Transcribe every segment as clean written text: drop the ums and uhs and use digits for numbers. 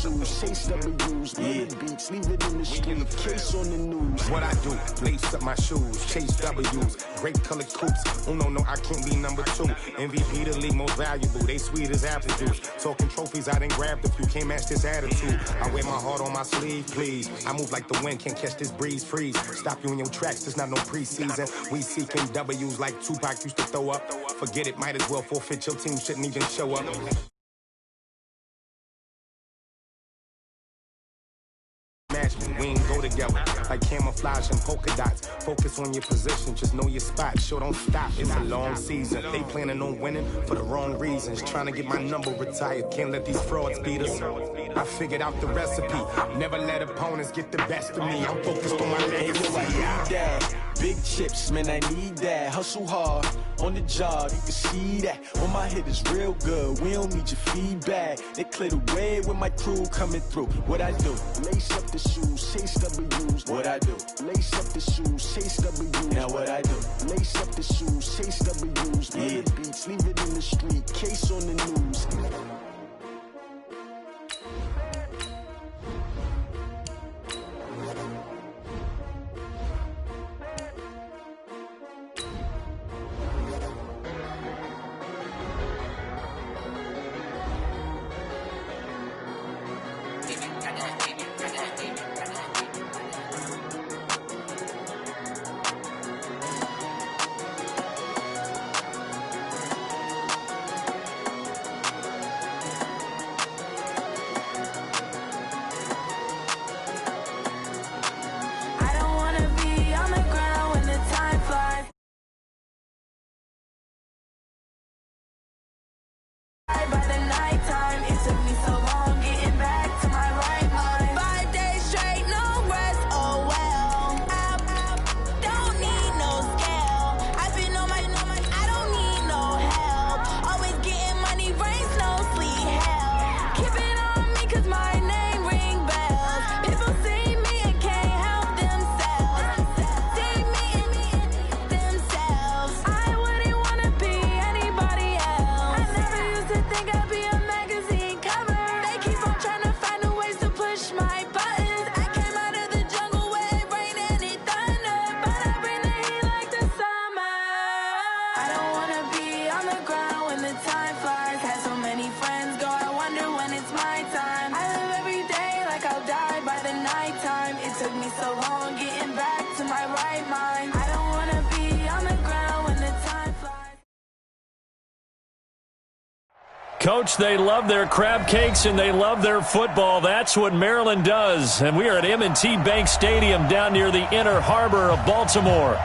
shoes, chase W's, beats, leave it in the street, case on the news. What I do, lace up my shoes, chase W's, great colored coops. Oh no, I can't be number 2. MVP the league most valuable, they sweet as apple juice. Talking trophies, I done grabbed a few, can't match this attitude. I wear my heart on my sleeve, please. I move like the wind, can't catch this breeze, freeze. Stop you in your tracks, there's not no preseason. We seeking W's like Tupac used to throw up. Forget it, might as well forfeit, your team shouldn't even show up. We ain't go together like camouflage and polka dots. Focus on your position, just know your spot. Sure, don't stop, it's a long season. They planning on winning for the wrong reasons. Trying to get my number retired, can't let these frauds beat us. I figured out the recipe, never let opponents get the best of me. I'm focused on my legacy. Big chips, man, I need that. Hustle hard on the job, you can see that. On my hit is real good, we don't need your feedback. They clear the way with my crew coming through. What I do? Lace up the shoes, chase W's. What I do? Lace up the shoes, chase W's. Now what I do? Lace up the shoes, chase W's. Beats, leave it in the street, case on the news. Coach, they love their crab cakes and they love their football. That's what Maryland does. And we are at M&T Bank Stadium down near the Inner Harbor of Baltimore.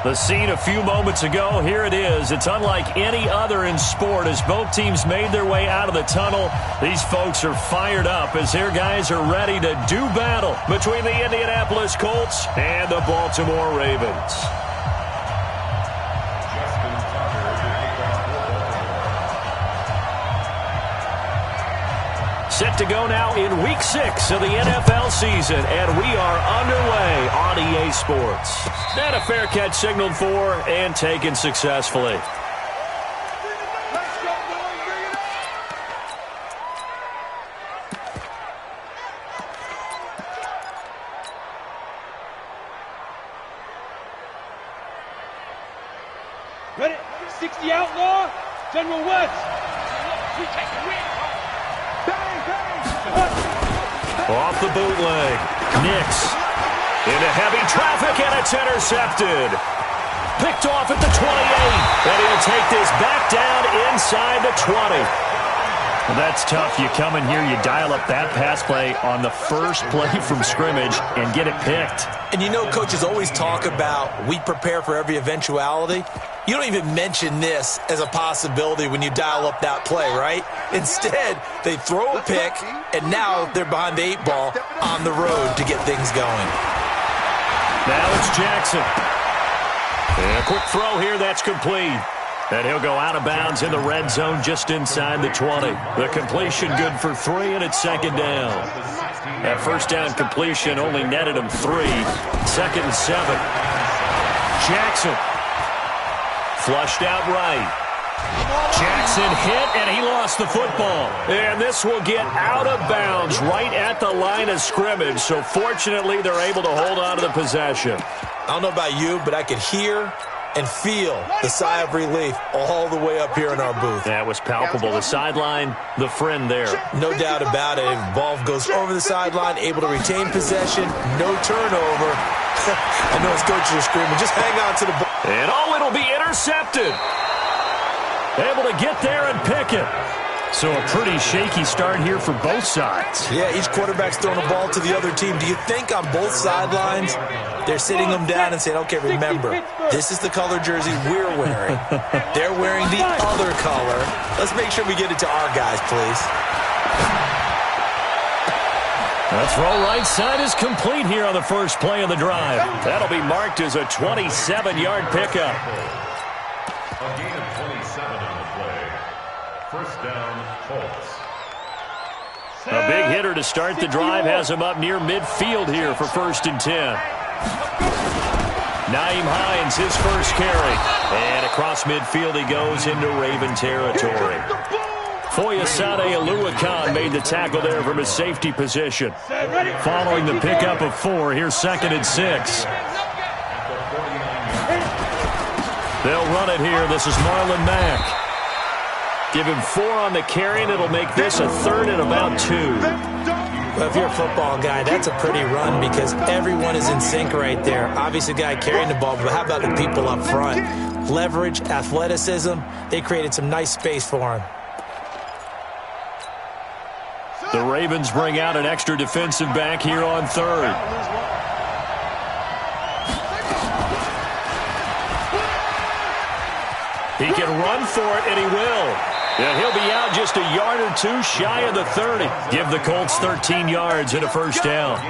The scene a few moments ago, here it is. It's unlike any other in sport as both teams made their way out of the tunnel. These folks are fired up as their guys are ready to do battle between the Indianapolis Colts and the Baltimore Ravens. Set to go now in Week 6 of the NFL season, and we are underway on EA Sports. And a fair catch signaled for and taken successfully. Ready? 60 outlaw, General West. We take the win. Off the bootleg. Nix into heavy traffic, and it's intercepted. Picked off at the 28, and he'll take this back down inside the 20. Well, that's tough. You come in here, you dial up that pass play on the first play from scrimmage and get it picked. And you know, coaches always talk about we prepare for every eventuality. You don't even mention this as a possibility when you dial up that play, right? Instead, they throw a pick, and now they're behind the 8 ball on the road to get things going. Now it's Jackson. And a quick throw here, that's complete. And he'll go out of bounds in the red zone just inside the 20. The completion good for 3, and it's second down. That first down completion only netted him 3. Second and 7. Jackson. Flushed out right. Jackson hit, and he lost the football. And this will get out of bounds right at the line of scrimmage. So fortunately, they're able to hold on to the possession. I don't know about you, but I could hear and feel the sigh of relief all the way up here in our booth. That was palpable. The sideline, the friend there. No doubt about it. Ball goes over the sideline, able to retain possession, no turnover. I know his coaches are screaming, just hang on to the ball. And it'll be intercepted. Able to get there and pick it. So a pretty shaky start here for both sides. Yeah, each quarterback's throwing a ball to the other team. Do you think on both sidelines they're sitting them down and saying, okay, remember, this is the color jersey we're wearing. They're wearing the other color. Let's make sure we get it to our guys, please. The throw right side is complete here on the first play of the drive. That'll be marked as a 27-yard pickup. A gain of 27 on the play. First down, Colts. A big hitter to start the drive has him up near midfield here for 1st and 10. Nyheim Hines, his first carry. And across midfield he goes into Raven territory. Foyesade Oluwakan made the tackle there from his safety position. Following the pickup of 4, here's 2nd and 6. They'll run it here. This is Marlon Mack. Give him 4 on the carry, and it'll make this a 3rd and about 2. Well, if you're a football guy, that's a pretty run because everyone is in sync right there. Obviously, the guy carrying the ball, but how about the people up front? Leverage, athleticism, they created some nice space for him. The Ravens bring out an extra defensive back here on 3rd. He can run for it, and he will. And he'll be out just a yard or 2 shy of the 30. Give the Colts 13 yards and a first down.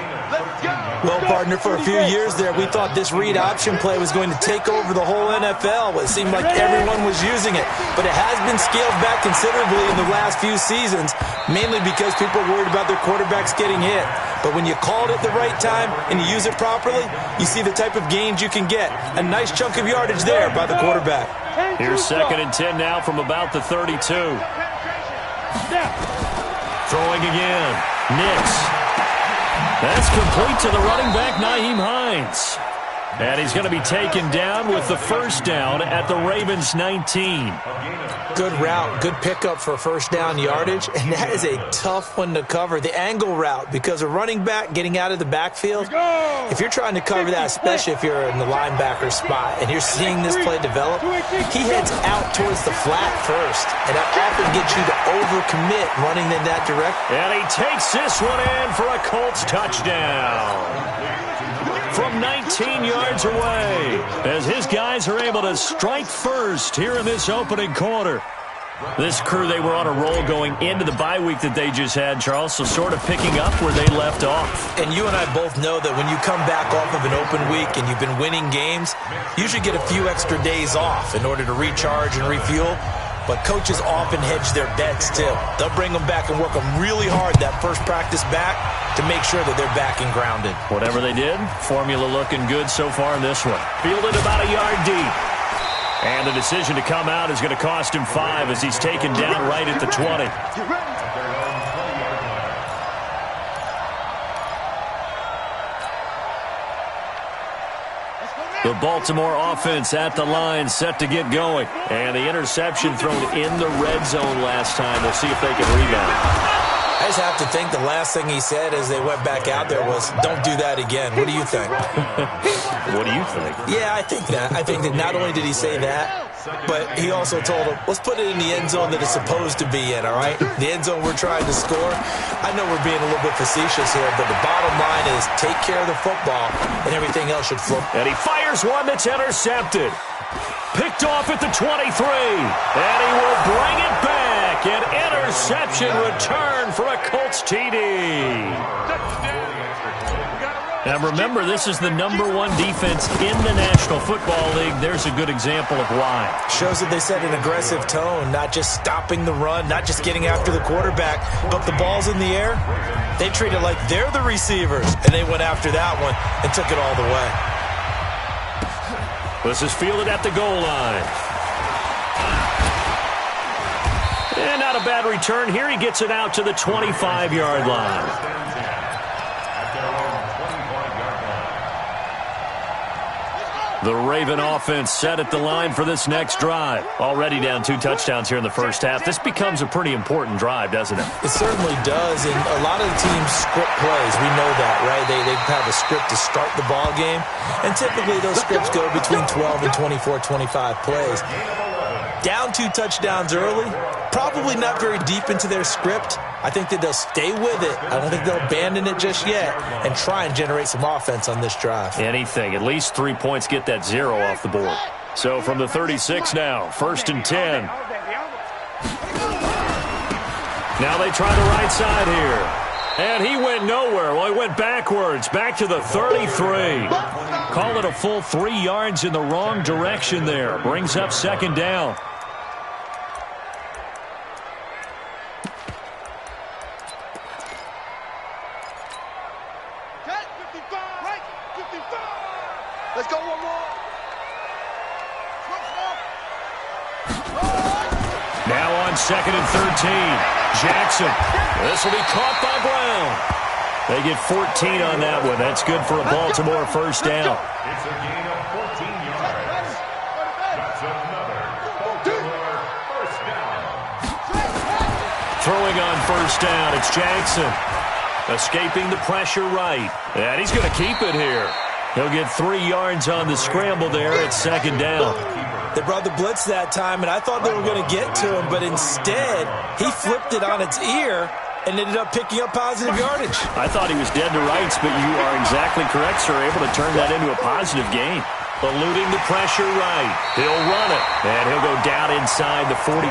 Well, partner, for a few years there, we thought this read option play was going to take over the whole NFL. It seemed like everyone was using it. But it has been scaled back considerably in the last few seasons, mainly because people are worried about their quarterbacks getting hit. But when you call it at the right time and you use it properly, you see the type of gains you can get. A nice chunk of yardage there by the quarterback. Here's 2nd and 10 now from about the 32. Throwing again. Nix. That's complete to the running back, Nyheim Hines. And he's going to be taken down with the first down at the Ravens' 19. Good route, good pickup for first down yardage, and that is a tough one to cover. The angle route, because a running back getting out of the backfield, if you're trying to cover that, especially if you're in the linebacker spot and you're seeing this play develop, he heads out towards the flat first, and that often gets you to overcommit running in that direction. And he takes this one in for a Colts touchdown. From 19 yards away, as his guys are able to strike first here in this opening quarter. This crew, they were on a roll going into the bye week that they just had, Charles, so sort of picking up where they left off. And you and I both know that when you come back off of an open week and you've been winning games, you should get a few extra days off in order to recharge and refuel. But coaches often hedge their bets, too. They'll bring them back and work them really hard that first practice back to make sure that they're back and grounded. Whatever they did, formula looking good so far in this one. Fielded about a yard deep. And the decision to come out is going to cost him 5 as he's taken down right at the 20. The Baltimore offense at the line, set to get going. And the interception thrown in the red zone last time. We'll see if they can rebound. I just have to think the last thing he said as they went back out there was, don't do that again. What do you think? What do you think? Yeah, I think that. I think that not only did he say that, but he also told him, let's put it in the end zone that it's supposed to be in, all right? The end zone we're trying to score. I know we're being a little bit facetious here, but the bottom line is take care of the football, and everything else should flow. And he fires one that's intercepted. Picked off at the 23. And he will bring it back. An interception return for a Colts TD. Now remember, this is the #1 defense in the National Football League. There's a good example of why. Shows that they set an aggressive tone, not just stopping the run, not just getting after the quarterback, but the ball's in the air. They treat it like they're the receivers, and they went after that one and took it all the way. This is fielded at the goal line. And not a bad return here. He gets it out to the 25-yard line. The Raven offense set at the line for this next drive. Already down 2 touchdowns here in the first half. This becomes a pretty important drive, doesn't it? It certainly does, and a lot of the teams script plays. We know that, right? They have a script to start the ball game, and typically those scripts go between 12 and 24, 25 plays. Down 2 touchdowns early, probably not very deep into their script. I think that they'll stay with it. I don't think they'll abandon it just yet and try and generate some offense on this drive. Anything. At least 3 points, get that 0 off the board. So from the 36 now, 1st and 10. Now they try the right side here. And he went nowhere. Well, he went backwards, back to the 33. Call it a full 3 yards in the wrong direction there. Brings up 2nd down. Let's go one more. Now on 2nd and 13. Jackson. This will be caught by Brown. They get 14 on that one. That's good for a Baltimore first down. It's a gain of 14 yards. That's another Baltimore first down. Throwing on first down, it's Jackson. Escaping the pressure right. And he's going to keep it here. He'll get 3 yards on the scramble there at 2nd down. They brought the blitz that time, and I thought they were going to get to him, but instead, he flipped it on its ear and ended up picking up positive yardage. I thought he was dead to rights, but you are exactly correct, sir. Able to turn that into a positive gain. Eluding the pressure right. He'll run it, and he'll go down inside the 45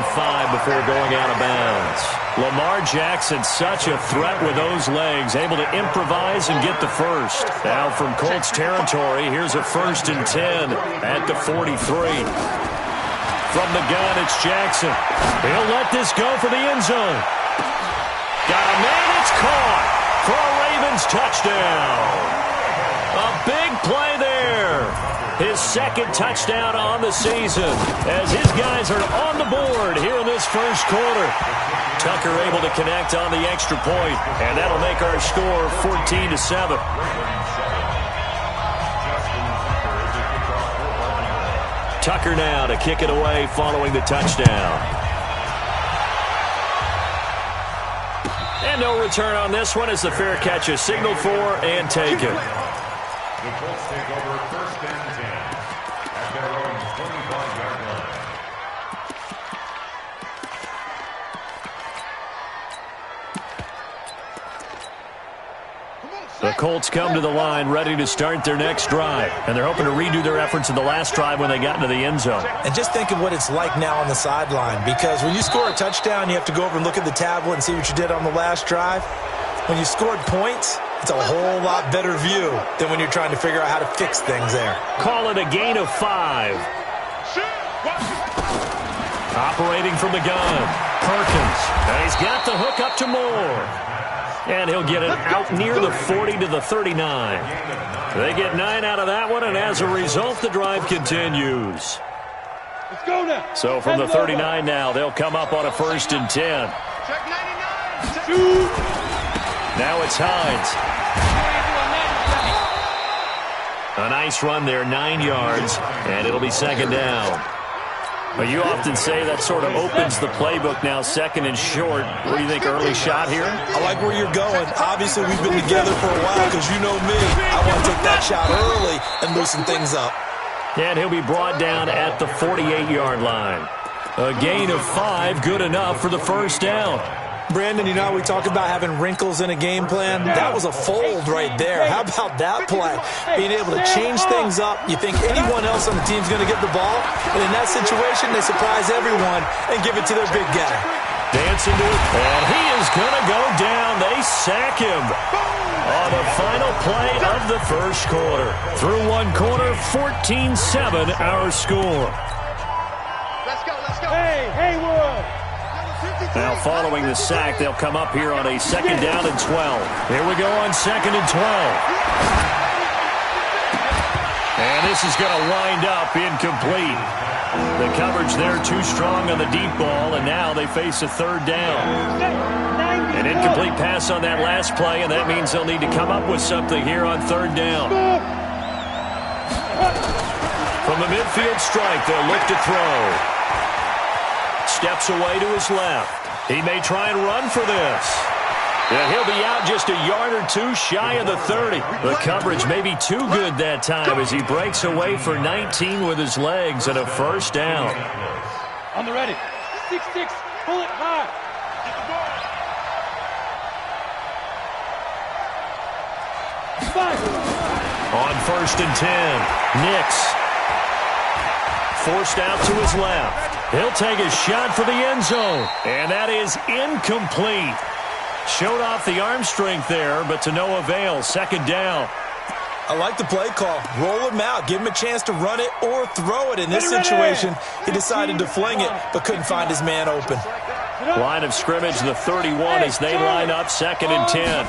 before going out of bounds. Lamar Jackson, such a threat with those legs, able to improvise and get the first. Now from Colts territory, here's a 1st and 10 at the 43. From the gun, it's Jackson. He'll let this go for the end zone. Got a man, it's caught for a Ravens touchdown. A big play there. His 2nd touchdown on the season as his guys are on the board here in this first quarter. Tucker able to connect on the extra point, and that'll make our score 14-7. Tucker now to kick it away following the touchdown. And no return on this one as the fair catch is signaled for and taken. The Colts take over 1st and 10 at their own 25-yard line. The Colts come to the line ready to start their next drive, and they're hoping to redo their efforts in the last drive when they got into the end zone. And just think of what it's like now on the sideline, because when you score a touchdown, you have to go over and look at the tablet and see what you did on the last drive. When you scored points, it's a whole lot better view than when you're trying to figure out how to fix things there. Call it a gain of 5. Operating from the gun, Perkins. And he's got the hook up to Moore. And he'll get it out near the 40 to the 39. They get 9 out of that one, and as a result, the drive continues. Let's go now. So from the 39 now, they'll come up on a 1st and 10. Check 99. Shoot. Now it's Hines. A nice run there, 9 yards, and it'll be 2nd down. But you often say that sort of opens the playbook now, 2nd and short. What do you think, early shot here? I like where you're going. Obviously, we've been together for a while because you know me. I want to take that shot early and loosen things up. And he'll be brought down at the 48-yard line. A gain of 5, good enough for the first down. Brandon, you know how we talk about having wrinkles in a game plan? That was a fold right there. How about that play? Being able to change things up. You think anyone else on the team's going to get the ball, and in that situation, they surprise everyone and give it to their big guy. Dancing to it, and he is going to go down. They sack him on the final play of the first quarter. Through one quarter, 14-7 our score. Let's go, let's go. Hey, Haywood. Now following the sack, they'll come up here on a 2nd down and 12. Here we go on 2nd and 12. And this is going to wind up incomplete. The coverage there too strong on the deep ball, and now they face a third down. An incomplete pass on that last play, and that means they'll need to come up with something here on third down. From the midfield strike, they'll look to throw. Steps away to his left. He may try and run for this. And he'll be out just a yard or two shy of the 30. The coverage may be too good that time as he breaks away for 19 with his legs and a first down. On the ready. 6-6. Pull it high. On 1st and 10, Nix forced out to his left. He'll take a shot for the end zone, and that is incomplete. Showed off the arm strength there, but to no avail. Second down. I like the play call. Roll him out. Give him a chance to run it or throw it. In this situation, he decided to fling it, but couldn't find his man open. Line of scrimmage, the 31 as they line up 2nd and 10.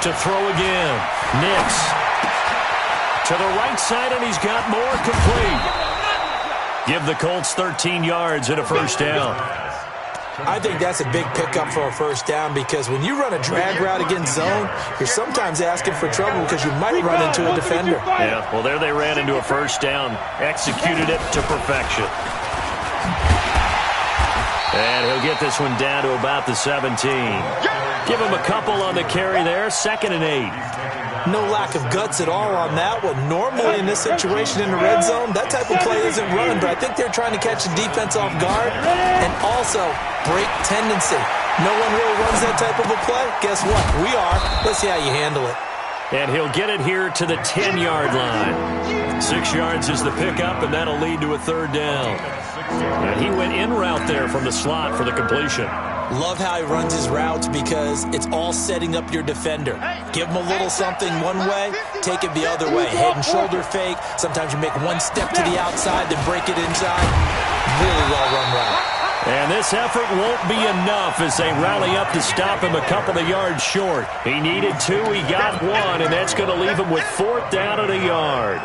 To throw again. Nix. To the right side, and he's got more complete. Give the Colts 13 yards and a first down. I think that's a big pickup for a first down because when you run a drag route against zone, you're sometimes asking for trouble because you might run into a defender. Yeah, well, there they ran into a first down. Executed it to perfection. And he'll get this one down to about the 17. Give him a couple on the carry there. 2nd and 8. No lack of guts at all on that one. Normally in this situation in the red zone, that type of play isn't run, but I think they're trying to catch the defense off guard and also break tendency. No one really runs that type of a play. Guess what? We are. Let's see how you handle it. And he'll get it here to the 10-yard line. 6 yards is the pickup, and that'll lead to a third down. And he went in route there from the slot for the completion. Love how he runs his routes because it's all setting up your defender. Give him a little something one way, take it the other way. Head and shoulder fake. Sometimes you make one step to the outside, then break it inside. Really well-run route. And this effort won't be enough as they rally up to stop him a couple of yards short. He needed 2, he got 1, and that's going to leave him with 4th down and a yard.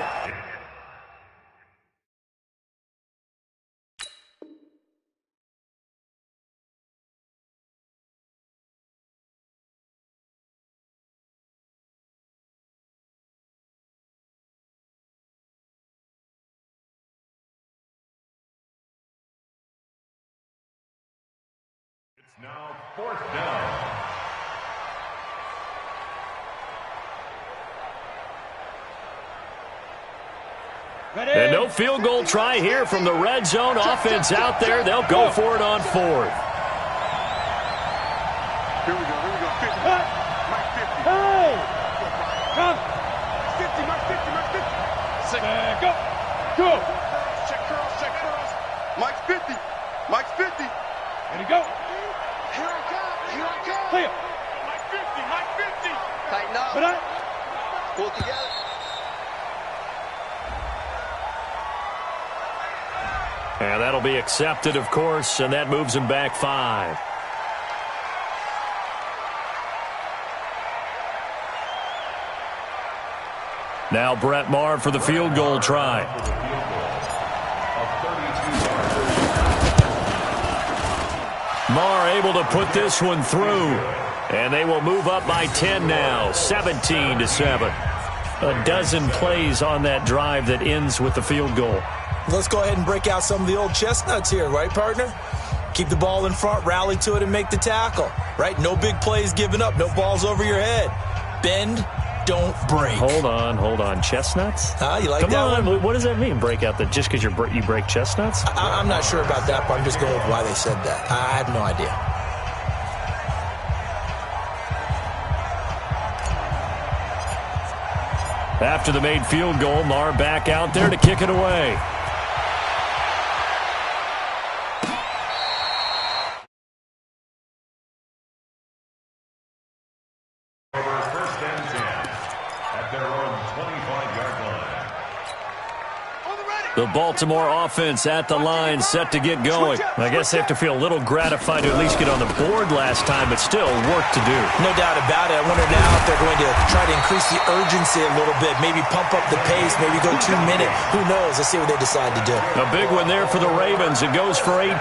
Now 4th down. And no field goal try here from the red zone. Offense out there. They'll go for it on 4th. Here we go. 50. Mike 50. Hey! Come. 50, Mike 50, Mike 50. Go. Go. Check curls. Mike's 50. Mike's 50. Ready to go. Here I come. Clear. Mike 50. Tighten up. Put up. Pull it together. And that'll be accepted, of course, and that moves him back 5. Now Brett Maher for the field goal try. Maher able to put this one through. And they will move up by 10 now, 17-7. A dozen plays on that drive that ends with the field goal. Let's go ahead and break out some of the old chestnuts here, right, partner? Keep the ball in front, rally to it, and make the tackle, right? No big plays given up, no balls over your head. Bend, don't break. Hold on. Chestnuts? You like Come that on, one? what does that mean, break out? Just because you break chestnuts? I'm not sure about that, but I'm just going with why they said that. I have no idea. After the made field goal, Maher back out there to kick it away. First and 10 at their own 25-yard line. The Baltimore offense at the line, set to get going. I guess they have to feel a little gratified to at least get on the board last time, but still work to do. No doubt about it. I wonder now if they're going to try to increase the urgency a little bit, maybe pump up the pace, maybe go 2 minute. Who knows? Let's see what they decide to do. A big one there for the Ravens. It goes for 18.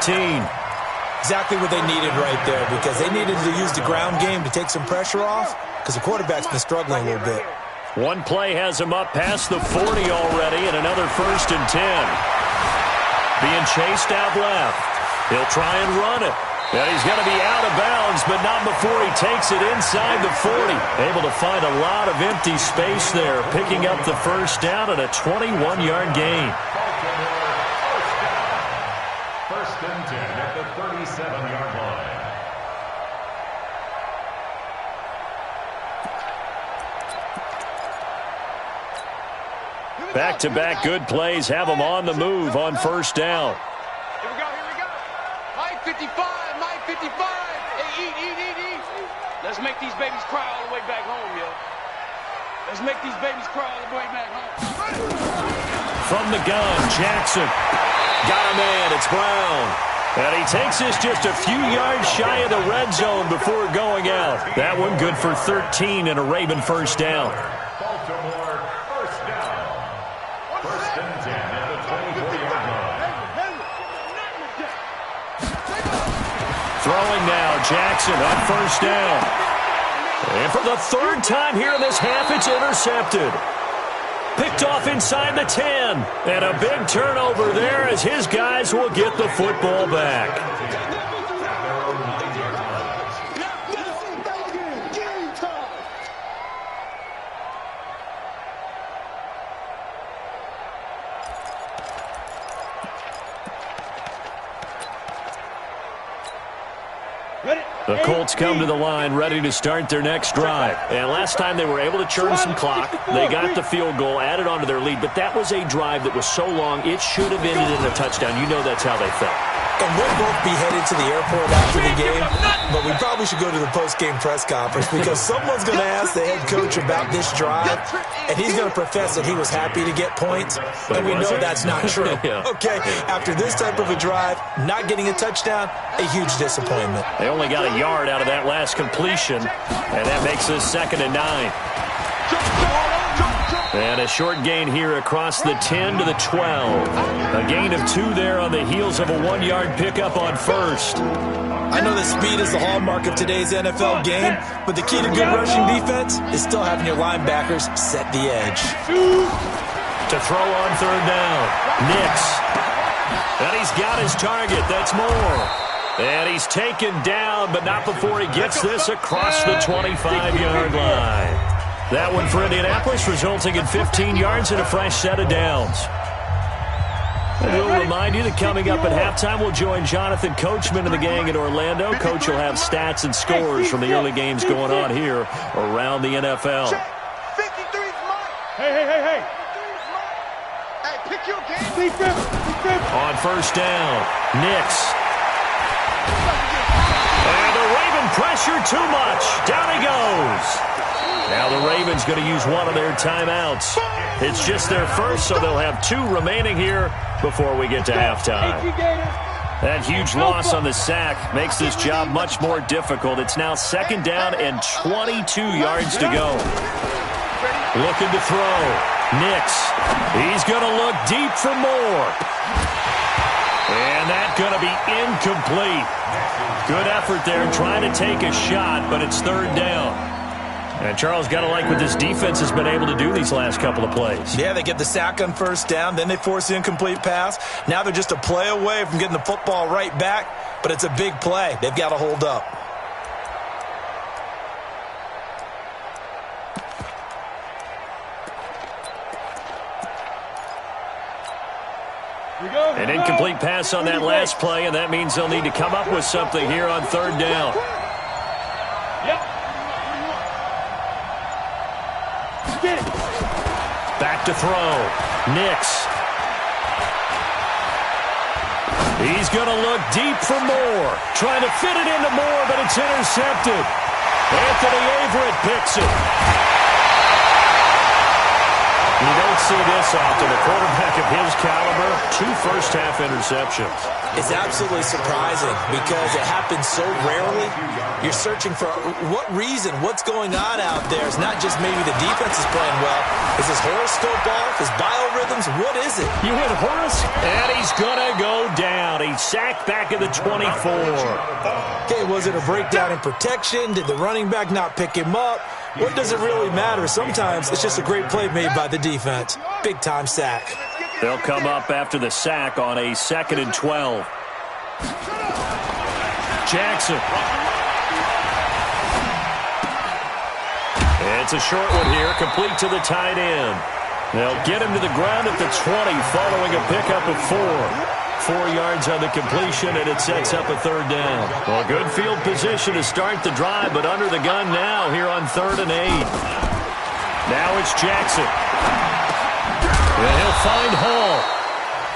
Exactly what they needed right there, because they needed to use the ground game to take some pressure off, because the quarterback's been struggling a little bit. One play has him up past the 40 already, and another 1st and 10. Being chased out left. He'll try and run it. And he's going to be out of bounds, but not before he takes it inside the 40. Able to find a lot of empty space there, picking up the 1st down and a 21-yard gain. 1st and 10 at the 37-yard line. Back-to-back good plays have them on the move on 1st down. Here we go. Mike 55, Mike 55. Hey, eat. Let's make these babies cry all the way back home, yo. Let's make these babies cry all the way back home. From the gun, Jackson. Got a man, it's Brown. And he takes this just a few yards shy of the red zone before going out. That one good for 13 and a Raven 1st down. Baltimore 1st down. 1st and 10 at the 24-yard line. Throwing now, Jackson on 1st down. And for the 3rd time here in this half, it's intercepted. Picked off inside the 10. And a big turnover there as his guys will get the football back. The Colts come to the line ready to start their next drive. And last time they were able to churn some clock. They got the field goal, added on to their lead. But that was a drive that was so long, it should have ended in a touchdown. You know that's how they felt. And we'll both be headed to the airport after the game, but we probably should go to the post-game press conference because someone's going to ask the head coach about this drive, and he's going to profess that he was happy to get points, and we know that's not true. Yeah. Okay, after this type of a drive, not getting a touchdown, a huge disappointment. They only got a yard out of that last completion, and that makes this 2nd and 9. And a short gain here across the 10 to the 12. A gain of 2 there on the heels of a 1-yard pickup on 1st. I know that speed is the hallmark of today's NFL game, but the key to good rushing defense is still having your linebackers set the edge. To throw on 3rd down. Nix. And he's got his target. That's Moore. And he's taken down, but not before he gets this across the 25-yard line. That one for Indianapolis, resulting in 15 yards and a fresh set of downs. And we'll remind you that coming up at halftime, we'll join Jonathan Coachman and the gang in Orlando. Coach will have stats and scores from the early games going on here around the NFL. 53's mine. Hey. Hey, pick your game. On 1st down, Nix. And the Raven pressure too much. Down he goes. Now the Ravens going to use one of their timeouts. It's just their first, so they'll have 2 remaining here before we get to halftime. That huge loss on the sack makes this job much more difficult. It's now 2nd down and 22 yards to go. Looking to throw. Nix. He's going to look deep for more. And that's going to be incomplete. Good effort there trying to take a shot, but it's 3rd down. And Charles, got to like what this defense has been able to do these last couple of plays. Yeah, they get the sack on 1st down, then they force the incomplete pass. Now they're just a play away from getting the football right back, but it's a big play. They've got to hold up. An incomplete pass on that last play, and that means they'll need to come up with something here on 3rd down. Back to throw. Nix. He's going to look deep for Moore. Trying to fit it into Moore, but it's intercepted. Anthony Averett picks it. You don't see this often. A quarterback of his caliber, 2 first-half interceptions. It's absolutely surprising because it happens so rarely. You're searching for what reason, what's going on out there. It's not just maybe the defense is playing well. Is his horoscope off? His biorhythms? What is it? You hit Horace, and he's going to go down. He's sacked back at the 24. Okay, was it a breakdown in protection? Did the running back not pick him up? What does it really matter? Sometimes it's just a great play made by the defense. Big-time sack. They'll come up after the sack on a 2nd and 12. Jackson. It's a short one here, complete to the tight end. They'll get him to the ground at the 20 following a pickup of 4. 4 yards on the completion, and it sets up a 3rd down. Well, good field position to start the drive, but under the gun now here on 3rd and 8. Now it's Jackson. And he'll find Hall.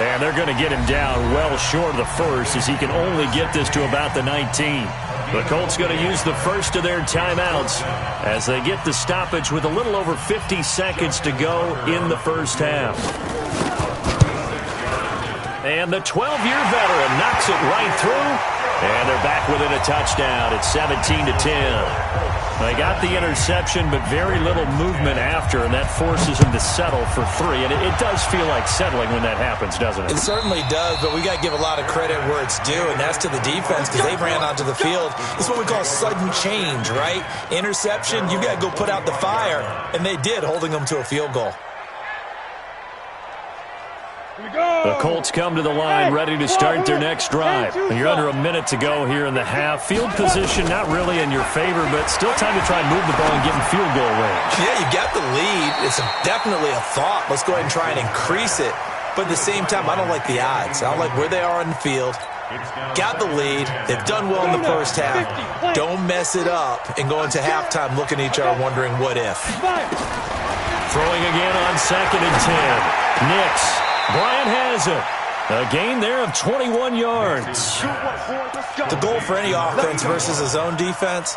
And they're going to get him down well short of the first as he can only get this to about the 19. The Colts going to use the first of their timeouts as they get the stoppage with a little over 50 seconds to go in the first half. And the 12-year veteran knocks it right through. And they're back within a touchdown. It's 17-10. They got the interception, but very little movement after, and that forces them to settle for 3. And it does feel like settling when that happens, doesn't it? It certainly does, but we got to give a lot of credit where it's due, and that's to the defense because they ran onto the field. It's what we call sudden change, right? Interception, you got to go put out the fire, and they did, holding them to a field goal. The Colts come to the line ready to start their next drive. You're under a minute to go here in the half. Field position not really in your favor, but still time to try and move the ball and get in field goal range. Yeah, you got the lead. It's definitely a thought. Let's go ahead and try and increase it. But at the same time, I don't like the odds. I don't like where they are on the field. Got the lead. They've done well in the first half. Don't mess it up and go into halftime looking at each other wondering what if. Throwing again on 2nd and 10. Nix. Bryant has it. A gain there of 21 yards. The goal for any offense versus his own defense,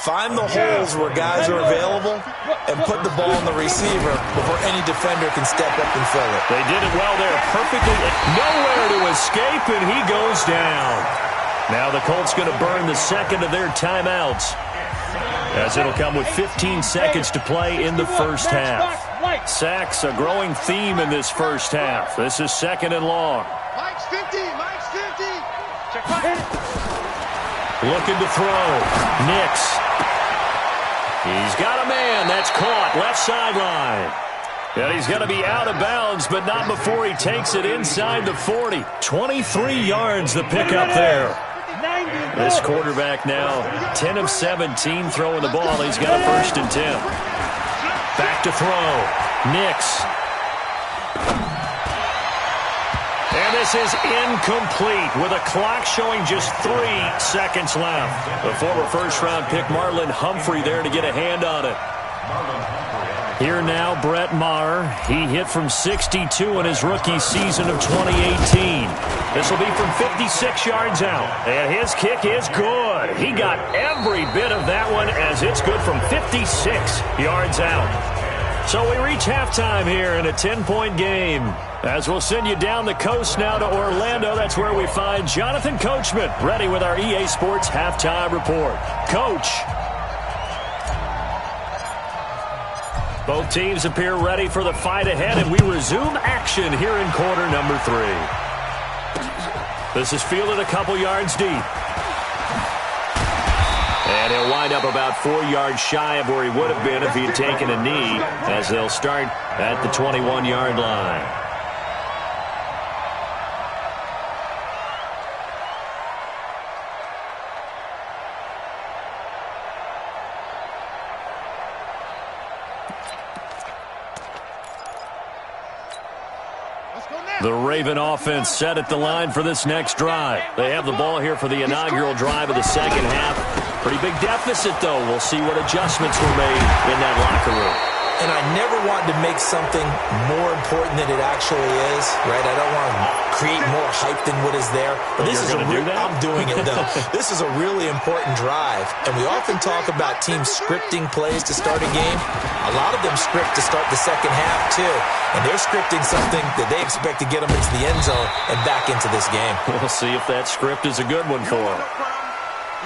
find the holes where guys are available and put the ball on the receiver before any defender can step up and fill it. They did it well there, perfectly. Nowhere to escape, and he goes down. Now the Colts going to burn the 2nd of their timeouts, as it'll come with 15 seconds to play in the first half. Sacks, a growing theme in this first half. This is 2nd and long. Mike's 50. Mike's 50. Looking to throw. Nix. He's got a man. That's caught. Left sideline. And he's going to be out of bounds, but not before he takes it inside the 40. 23 yards the pickup there. This quarterback now 10 of 17 throwing the ball. He's got a 1st and 10. Back to throw. Nix. And this is incomplete with a clock showing just 3 seconds left. The former first-round pick Marlon Humphrey there to get a hand on it. Here now, Brett Maher. He hit from 62 in his rookie season of 2018. This will be from 56 yards out. And his kick is good. He got every bit of that one as it's good from 56 yards out. So we reach halftime here in a 10-point game. As we'll send you down the coast now to Orlando, that's where we find Jonathan Coachman ready with our EA Sports Halftime Report. Coach. Both teams appear ready for the fight ahead, and we resume action here in quarter number 3. This is fielded a couple yards deep. And he'll wind up about 4 yards shy of where he would have been if he had taken a knee, as they'll start at the 21-yard line. The Raven offense set at the line for this next drive. They have the ball here for the inaugural drive of the second half. Pretty big deficit, though. We'll see what adjustments were made in that locker room. And I never want to make something more important than it actually is, right? I don't want to create more hype than what is there. But this is I'm doing it, though. This is a really important drive. And we often talk about teams scripting plays to start a game. A lot of them script to start the second half, too. And they're scripting something that they expect to get them into the end zone and back into this game. We'll see if that script is a good one for them.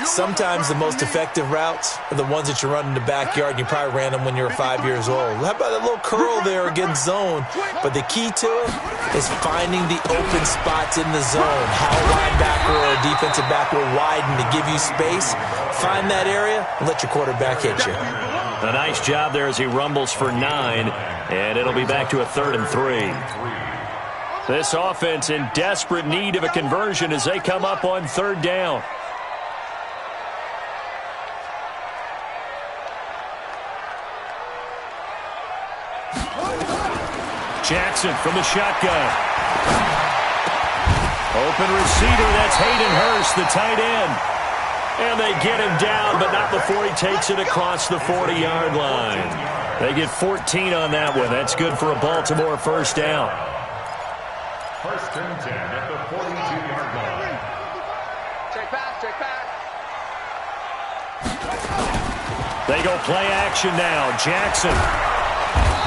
Sometimes the most effective routes are the ones that you run in the backyard, and you probably ran them when you were 5 years old. How about that little curl there against zone? But the key to it is finding the open spots in the zone. How a linebacker or a defensive back will widen to give you space. Find that area and let your quarterback hit you. A nice job there as he rumbles for 9, and it'll be back to a 3rd and 3. This offense in desperate need of a conversion as they come up on 3rd down. Jackson from the shotgun. Open receiver, that's Hayden Hurst, the tight end. And they get him down, but not before he takes it across the 40-yard line. They get 14 on that one. That's good for a Baltimore first down. 1st and 10 at the 42-yard line. Check back, check back. They go play action now. Jackson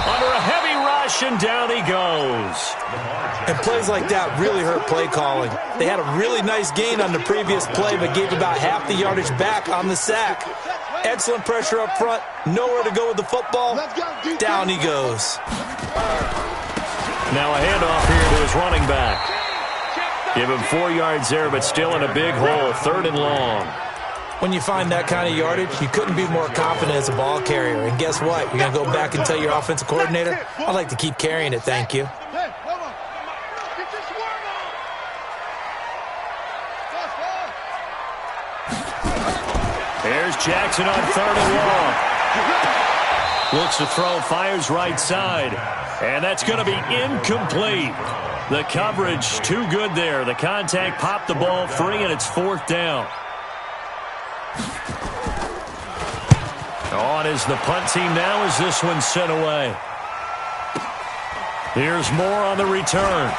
under a heavy rush, and down he goes. And plays like that really hurt play calling. They had a really nice gain on the previous play, but gave about half the yardage back on the sack. Excellent pressure up front. Nowhere to go with the football. Down he goes. Now a handoff here to his running back. Give him 4 yards there, but still in a big hole. 3rd and long. When you find that kind of yardage, you couldn't be more confident as a ball carrier. And guess what? You're going to go back and tell your offensive coordinator, I'd like to keep carrying it, thank you. There's Jackson on 3rd and long. Looks to throw, fires right side. And that's going to be incomplete. The coverage too good there. The contact popped the ball free, and it's 4th down. On is the punt team now as this one's sent away. Here's more on the return.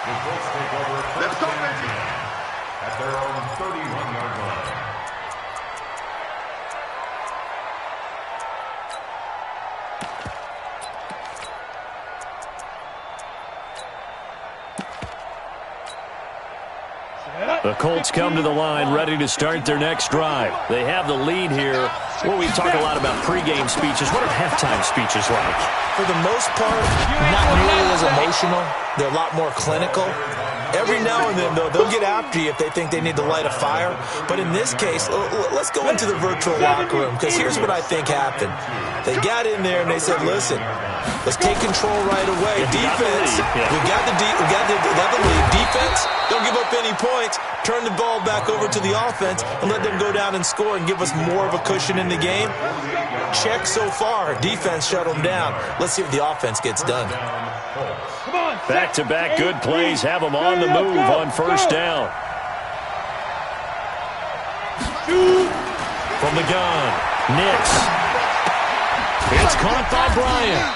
The Colts take over first and 10 at their own 31-yard line. The Colts come to the line ready to start their next drive. They have the lead here. Well, we talk a lot about pregame speeches. What are halftime speeches like? For the most part, not nearly as emotional. They're a lot more clinical. Every now and then, though, they'll get after you if they think they need to light a fire. But in this case, let's go into the virtual locker room, because here's what I think happened. They got in there and they said, listen, let's take control right away. Defense, we got the lead. Defense, don't give up any points. Turn the ball back over to the offense and let them go down and score and give us more of a cushion in the game. Check so far. Defense shut them down. Let's see if the offense gets done. Back-to-back good plays have them on the move on first down. From the gun, Nix. It's caught by Bryant.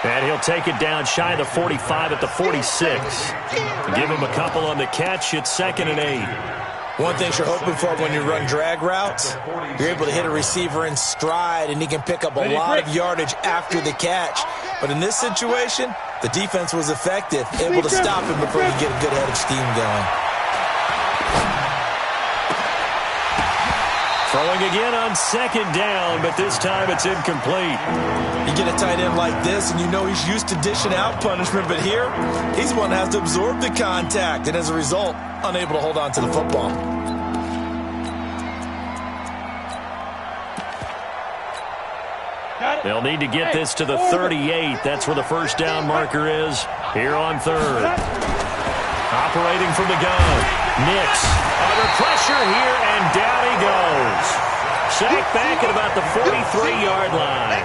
And he'll take it down shy of the 45 at the 46. Give him a couple on the catch. It's 2nd and 8. One thing you're hoping for when you run drag routes, you're able to hit a receiver in stride, and he can pick up a lot of yardage after the catch. But in this situation, the defense was effective, able to stop him before he get a good head of steam going. Throwing again on 2nd down, but this time it's incomplete. You get a tight end like this, and you know he's used to dishing out punishment, but here, he's one that has to absorb the contact, and as a result, unable to hold on to the football. They'll need to get this to the 38. That's where the first down marker is here on 3rd. Operating from the gun. Nix under pressure here, and down he goes. Sacked back at about the 43-yard line.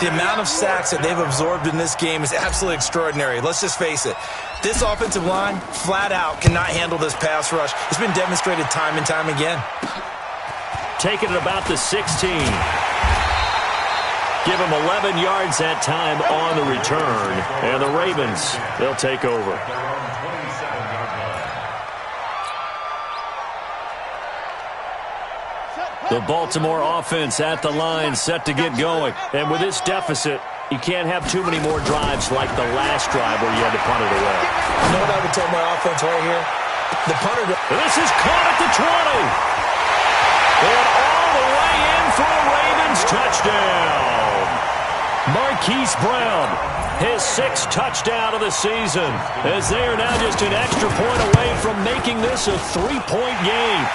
The amount of sacks that they've absorbed in this game is absolutely extraordinary. Let's just face it. This offensive line, flat out, cannot handle this pass rush. It's been demonstrated time and time again. Taking it about the 16. Give him 11 yards that time on the return. And the Ravens, they'll take over. The Baltimore offense at the line, set to get going. And with this deficit, you can't have too many more drives like the last drive where you had to punt it away. You know what I would tell my offense right here? The punter. This is caught at the 20. And all the way in for a Ravens touchdown. Marquise Brown, his 6th touchdown of the season, as they are now just an extra point away from making this a 3-point game.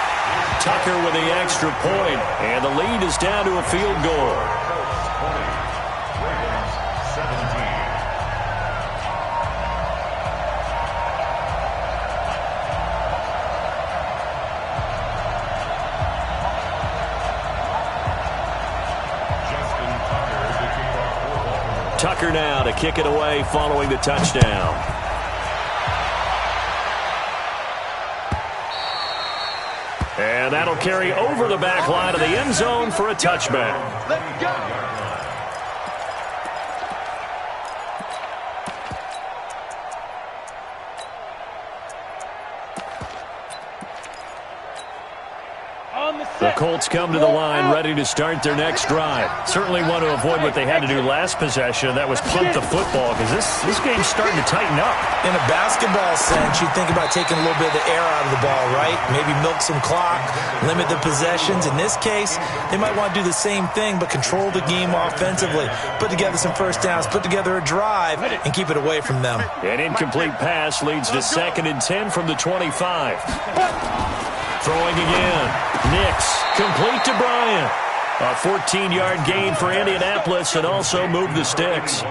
Tucker with the extra point, and the lead is down to a field goal. Tucker now to kick it away following the touchdown. And that'll carry over the back line of the end zone for a touchback. Let's go. The Colts come to the line ready to start their next drive. Certainly want to avoid what they had to do last possession. That was punt the football, because this game's starting to tighten up. In a basketball sense, you think about taking a little bit of the air out of the ball, right? Maybe milk some clock, limit the possessions. In this case, they might want to do the same thing, but control the game offensively. Put together some first downs, put together a drive, and keep it away from them. An incomplete pass leads to 2nd and 10 from the 25. Throwing again. Nix, complete to Bryant. A 14-yard gain for Indianapolis, and also move the sticks.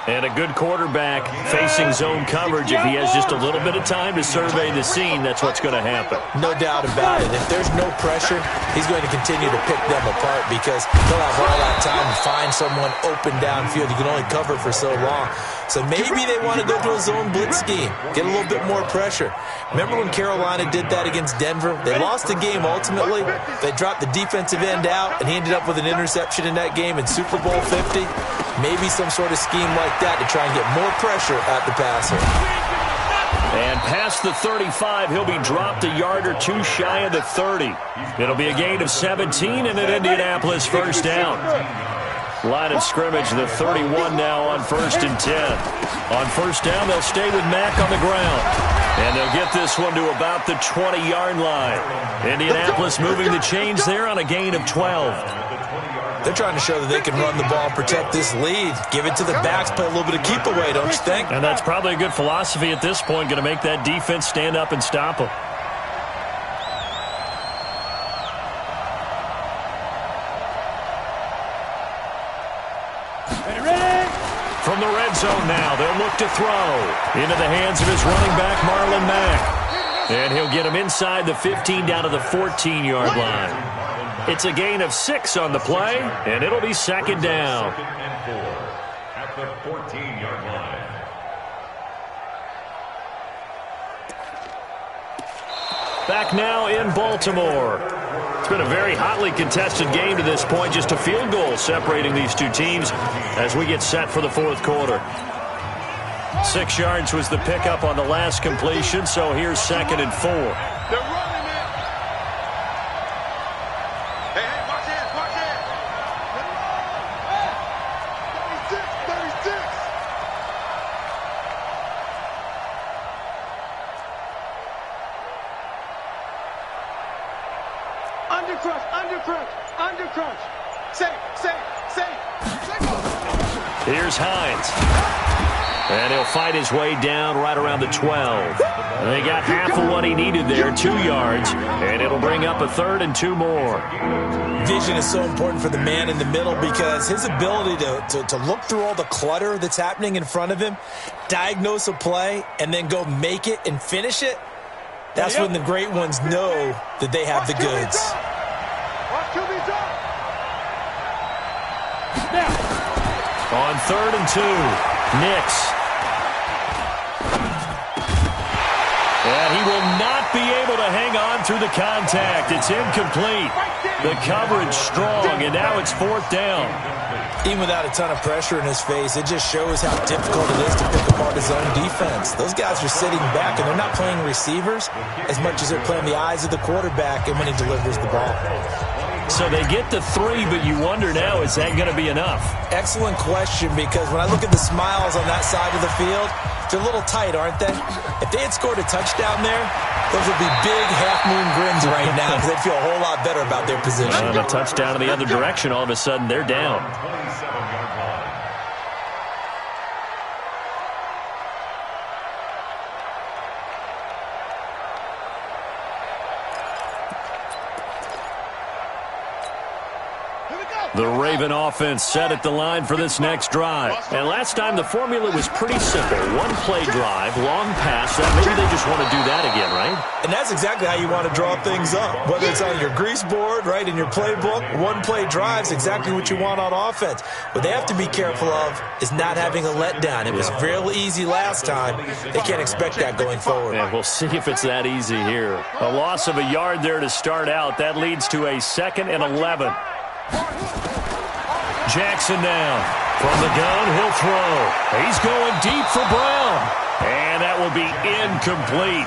And a good quarterback facing zone coverage. If he has just a little bit of time to survey the scene, that's what's going to happen. No doubt about it. If there's no pressure, he's going to continue to pick them apart because he'll have all that time to find someone open downfield. You can only cover for so long. So maybe they want to go to a zone blitz scheme, get a little bit more pressure. Remember when Carolina did that against Denver? They lost the game ultimately. They dropped the defensive end out, and he ended up with an interception in that game in Super Bowl 50. Maybe some sort of scheme like that to try and get more pressure at the passer. And past the 35, he'll be dropped a yard or two shy of the 30. It'll be a gain of 17 and an Indianapolis first down. Line of scrimmage, the 31 now on 1st and 10. On first down, they'll stay with Mack on the ground. And they'll get this one to about the 20-yard line. Indianapolis moving the chains there on a gain of 12. They're trying to show that they can run the ball and protect this lead. Give it to the backs, play a little bit of keep away, don't you think? And that's probably a good philosophy at this point, going to make that defense stand up and stop them. From the red zone now, they'll look to throw into the hands of his running back, Marlon Mack. And he'll get him inside the 15 down to the 14-yard line. It's a gain of 6 on the play, and it'll be 2nd down. At the 14-yard line. Back now in Baltimore. It's been a very hotly contested game to this point. Just a field goal separating these two teams as we get set for the 4th quarter. 6 yards was the pickup on the last completion, so here's 2nd and 4. They're running it. Hey, watch it, watch it. 36. Under crunch. Safe. Here's Hines. And he'll fight his way down right around the 12. And they got half of what he needed there, 2 yards. And it'll bring up a 3rd and 2 more. Vision is so important for the man in the middle because his ability to look through all the clutter that's happening in front of him, diagnose a play, and then go make it and finish it, that's when the great ones know that they have the goods. On 3rd and 2, Nix. And he will not be able to hang on through the contact. It's incomplete. The coverage strong, and now it's 4th down. Even without a ton of pressure in his face, it just shows how difficult it is to pick apart his own defense. Those guys are sitting back, and they're not playing receivers as much as they're playing the eyes of the quarterback and when he delivers the ball. So they get the 3, but you wonder now, is that going to be enough? Excellent question, because when I look at the smiles on that side of the field, they're a little tight, aren't they? If they had scored a touchdown there, those would be big half-moon grins right now because they'd feel a whole lot better about their position. And a touchdown in the other direction, all of a sudden they're down. The Raven offense set at the line for this next drive. And last time the formula was pretty simple. One-play drive, long pass. Maybe they just want to do that again, right? And that's exactly how you want to draw things up. Whether it's on your grease board, right, in your playbook, one-play drive's exactly what you want on offense. What they have to be careful of is not having a letdown. It was real easy last time. They can't expect that going forward. Yeah, we'll see if it's that easy here. A loss of a yard there to start out. That leads to a 2nd and 11. Jackson now. From the gun, he'll throw. He's going deep for Brown. And that will be incomplete.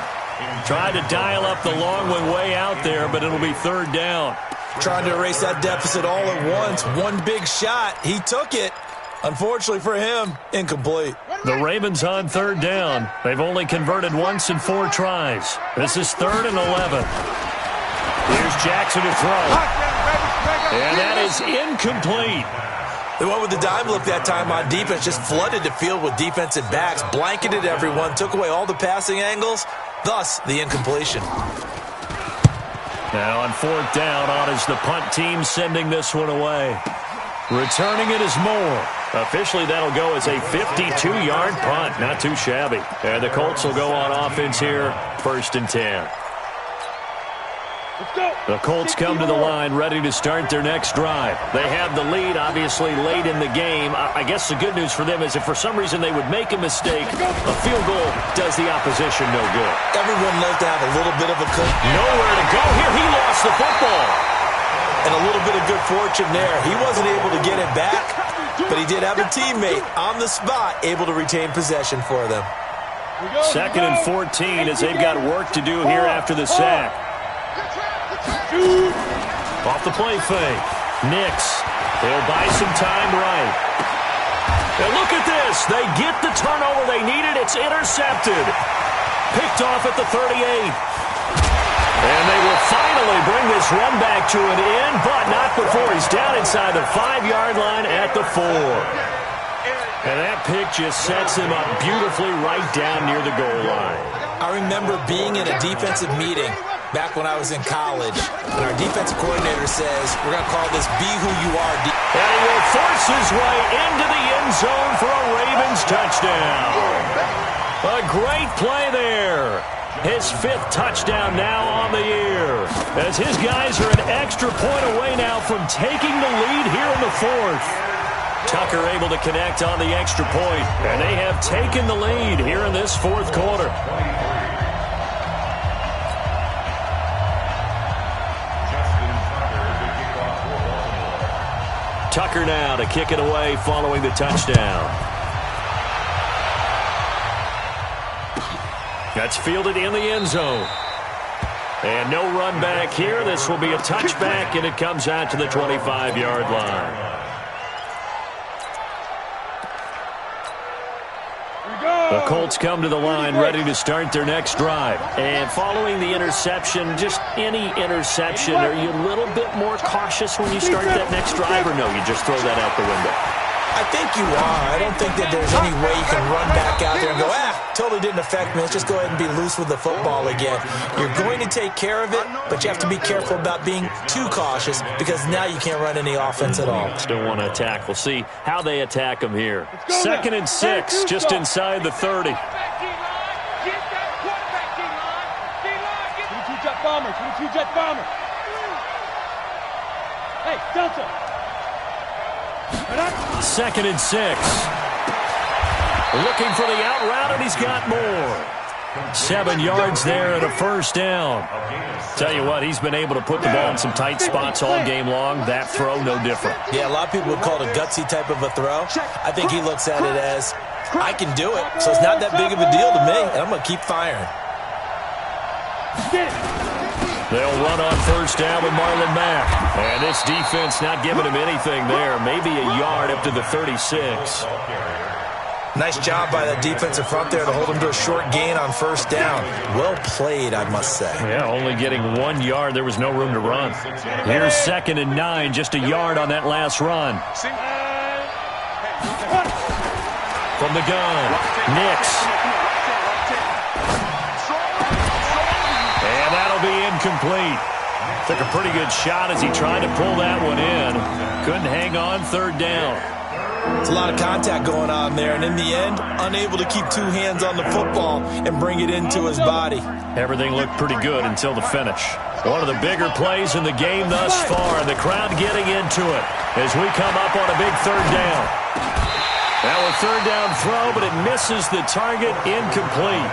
Tried to dial up the long one way out there, but it'll be 3rd down. Trying to erase that deficit all at once. One big shot. He took it. Unfortunately for him, incomplete. The Ravens on 3rd down. They've only converted once in 4 tries. This is 3rd and 11. Here's Jackson to throw. And that is incomplete. They went with the dime look that time on defense, just flooded the field with defensive backs, blanketed everyone, took away all the passing angles, thus the incompletion. Now on 4th down, on is the punt team sending this one away. Returning it is Moore. Officially, that'll go as a 52-yard punt. Not too shabby. And the Colts will go on offense here, 1st and 10. The Colts come to the line ready to start their next drive. They have the lead, obviously, late in the game. I guess the good news for them is if for some reason they would make a mistake, a field goal does the opposition no good. Everyone loves to have a little bit of a cook. Nowhere to go here. He lost the football. And a little bit of good fortune there. He wasn't able to get it back, but he did have a teammate on the spot able to retain possession for them. 2nd and 14 as they've got work to do here after the sack. Off the play fake. Nix. They'll buy some time right. And look at this. They get the turnover they needed. It's intercepted. Picked off at the 38. And they will finally bring this run back to an end, but not before he's down inside the 5-yard line at the 4. And that pick just sets him up beautifully right down near the goal line. I remember being in a defensive meeting back when I was in college, and our defensive coordinator says, we're going to call this Be Who You Are. And he will force his way into the end zone for a Ravens touchdown. A great play there. His 5th touchdown now on the year, as his guys are an extra point away now from taking the lead here in the 4th. Tucker able to connect on the extra point, and they have taken the lead here in this 4th quarter. Tucker now to kick it away following the touchdown. That's fielded in the end zone. And no run back here. This will be a touchback, and it comes out to the 25-yard line. The Colts come to the line ready to start their next drive. And following the interception, just any interception, are you a little bit more cautious when you start that next drive, or no, you just throw that out the window? I think you are. I don't think that there's any way you can run back out there and go, totally didn't affect me. Let's just go ahead and be loose with the football again. You're going to take care of it, but you have to be careful about being too cautious because now you can't run any offense at all. Still want to attack. We'll see how they attack them here. 2nd and 6, just inside the 30. Jet bomber. Hey, Delta. 2nd and 6. Looking for the out route, and he's got more. 7 yards there and a first down. Tell you what, he's been able to put the ball in some tight spots all game long. That throw, no different. Yeah, a lot of people would call it a gutsy type of a throw. I think he looks at it as, I can do it, so it's not that big of a deal to me, and I'm going to keep firing. They'll run on first down with Marlon Mack. And this defense not giving him anything there. Maybe a yard up to the 36. Nice job by that defensive front there to hold him to a short gain on first down. Well played, I must say. Yeah, only getting 1 yard. There was no room to run. Here's 2nd and 9, just a yard on that last run. From the gun, Nix. And that'll be incomplete. Took a pretty good shot as he tried to pull that one in. Couldn't hang on 3rd down. It's a lot of contact going on there, and in the end, unable to keep 2 hands on the football and bring it into his body. Everything looked pretty good until the finish. One of the bigger plays in the game thus far, and the crowd getting into it as we come up on a big 3rd down. Now a 3rd down throw, but it misses the target, incomplete.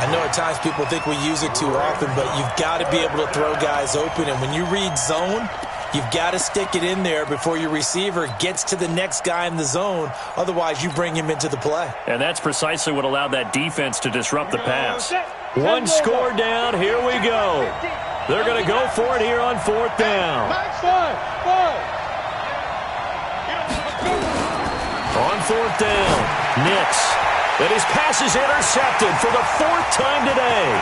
I know at times people think we use it too often, but you've got to be able to throw guys open, and when you read zone, you've got to stick it in there before your receiver gets to the next guy in the zone. Otherwise, you bring him into the play. And that's precisely what allowed that defense to disrupt the pass. 1 score down. Here we go. They're going to go for it here on 4th down. On 4th down, Nix. And his pass is intercepted for the 4th time today.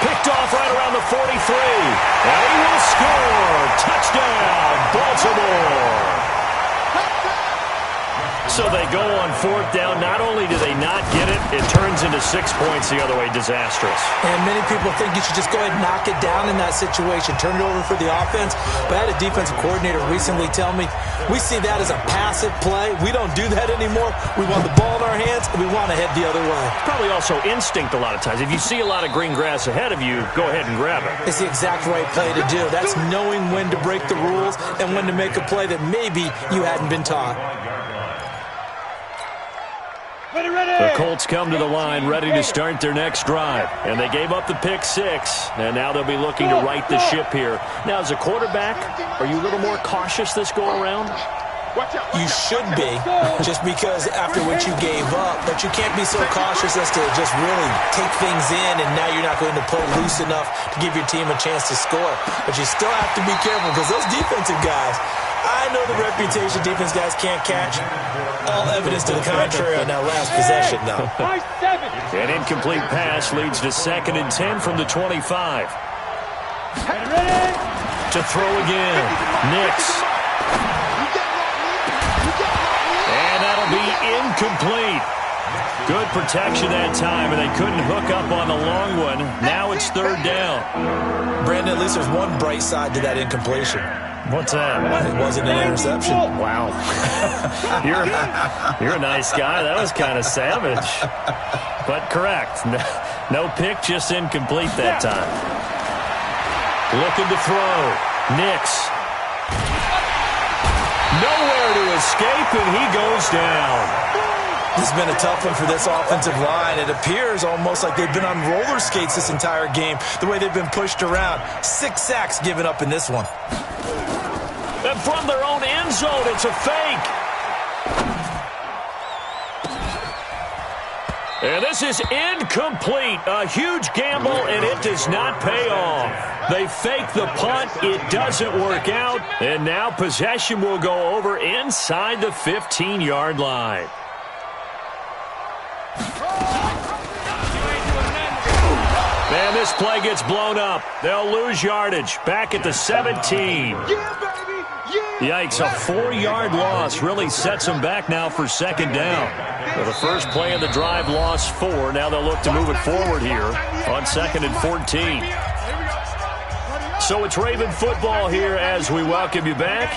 Picked off right around the 43. And he will score. Touchdown, Baltimore. So they go on 4th down. Not only do they not get it, it turns into 6 points the other way. Disastrous. And many people think you should just go ahead and knock it down in that situation. Turn it over for the offense. But I had a defensive coordinator recently tell me, we see that as a passive play. We don't do that anymore. We want the ball in our hands, and we want to head the other way. Probably also instinct a lot of times. If you see a lot of green grass ahead of you, go ahead and grab it. It's the exact right play to do. That's knowing when to break the rules and when to make a play that maybe you hadn't been taught. The Colts come to the line ready to start their next drive. And they gave up the pick 6. And now they'll be looking to right the ship here. Now, as a quarterback, are you a little more cautious this go-around? You should be, just because after what you gave up, but you can't be so cautious as to just really take things in, and now you're not going to play loose enough to give your team a chance to score. But you still have to be careful, because those defensive guys, I know the reputation defense guys can't catch. All evidence to the contrary on that last possession, though. An incomplete pass leads to 2nd and 10 from the 25. To throw again, Nix. And that'll be incomplete. Good protection that time, and they couldn't hook up on the long one. Now it's 3rd down. Brandon, at least there's one bright side to that incompletion. What's that? It wasn't an interception. Wow. You're a nice guy. That was kind of savage. But correct. No pick, just incomplete that time. Looking to throw. Nix. Nowhere to escape, and he goes down. This has been a tough one for this offensive line. It appears almost like they've been on roller skates this entire game, the way they've been pushed around. 6 sacks given up in this one. And from their own end zone, it's a fake. And this is incomplete. A huge gamble, and it does not pay off. They fake the punt. It doesn't work out. And now possession will go over inside the 15-yard line. And this play gets blown up. They'll lose yardage. Back at the 17. Yikes, a 4-yard loss really sets them back now for 2nd down. Well, the first play of the drive lost 4. Now they'll look to move it forward here on 2nd and 14. So it's Raven football here as we welcome you back.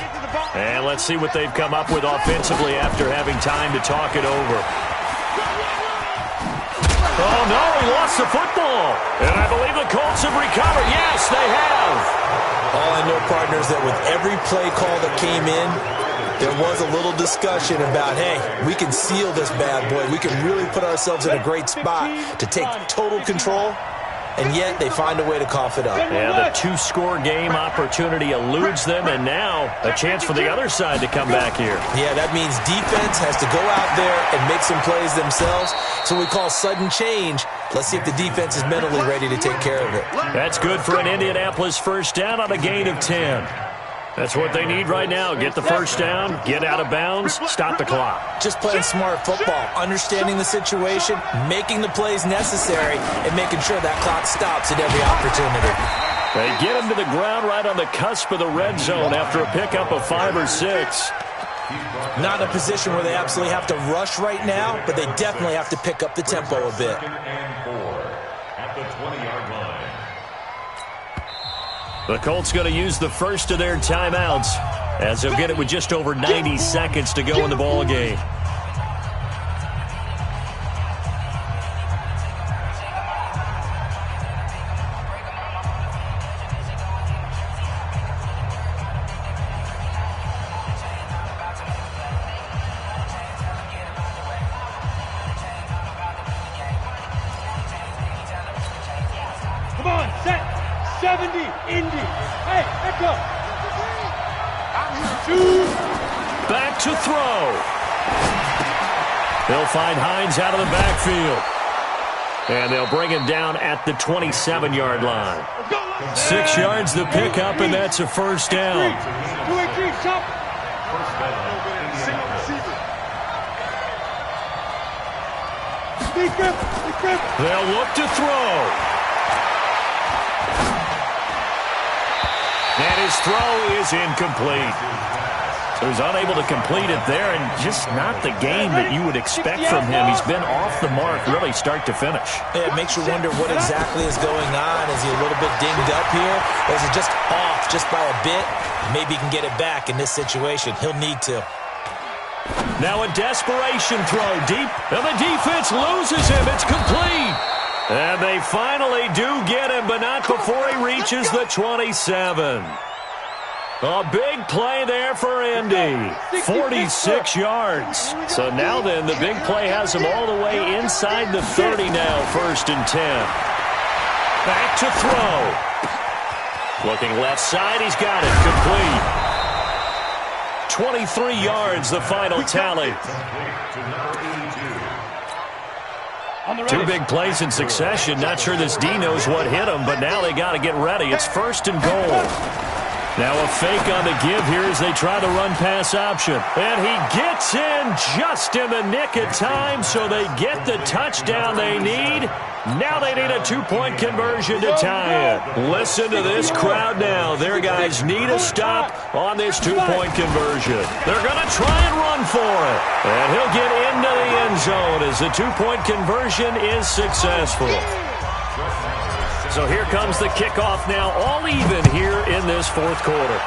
And let's see what they've come up with offensively after having time to talk it over. Oh, no, he lost the football. And I believe the Colts have recovered. Yes, they have. All I know, partners, that with every play call that came in, there was a little discussion about, hey, we can seal this bad boy. We can really put ourselves in a great spot to take total control, and yet they find a way to cough it up. Yeah, the two-score game opportunity eludes them, and now a chance for the other side to come back here. Yeah, that means defense has to go out there and make some plays themselves. So we call sudden change. Let's see if the defense is mentally ready to take care of it. That's good for an Indianapolis first down on a gain of 10. That's what they need right now. Get the first down, get out of bounds, stop the clock. Just playing smart football, understanding the situation, making the plays necessary, and making sure that clock stops at every opportunity. They get him to the ground right on the cusp of the red zone after a pickup of 5 or 6. Not in a position where they absolutely have to rush right now, but they definitely have to pick up the tempo a bit. At the 20-yard line. The Colts going to use the first of their timeouts as they'll get it with just over 90 seconds to go in the ball game. Come on, set. 70, Indy. Hey, echo. Back to throw. They'll find Hines out of the backfield. And they'll bring him down at the 27-yard line. 6 yards the pickup, and that's a first down. 2-3, chop. They'll look to throw. And his throw is incomplete. So he's unable to complete it there, and just not the game that you would expect from him. He's been off the mark really start to finish. Yeah, it makes you wonder what exactly is going on. Is he a little bit dinged up here, or is it just off just by a bit? Maybe he can get it back in this situation. He'll need to. Now a desperation throw deep, and the defense loses him. It's complete. And they finally do get him, but not before he reaches the 27. A big play there for Indy. 46 yards. So now then, the big play has him all the way inside the 30 now, 1st and 10. Back to throw. Looking left side, he's got it. Complete. 23 yards, the final tally. 2 big plays in succession. Not sure this D knows what hit him, but now they got to get ready. It's 1st and goal. Now a fake on the give here as they try the run-pass option. And he gets in just in the nick of time, so they get the touchdown they need. Now they need a 2-point conversion to tie it. Listen to this crowd now. Their guys need a stop on this 2-point conversion. They're going to try and run for it. And he'll get into the end zone as the 2-point conversion is successful. So here comes the kickoff now, all even here in this 4th quarter.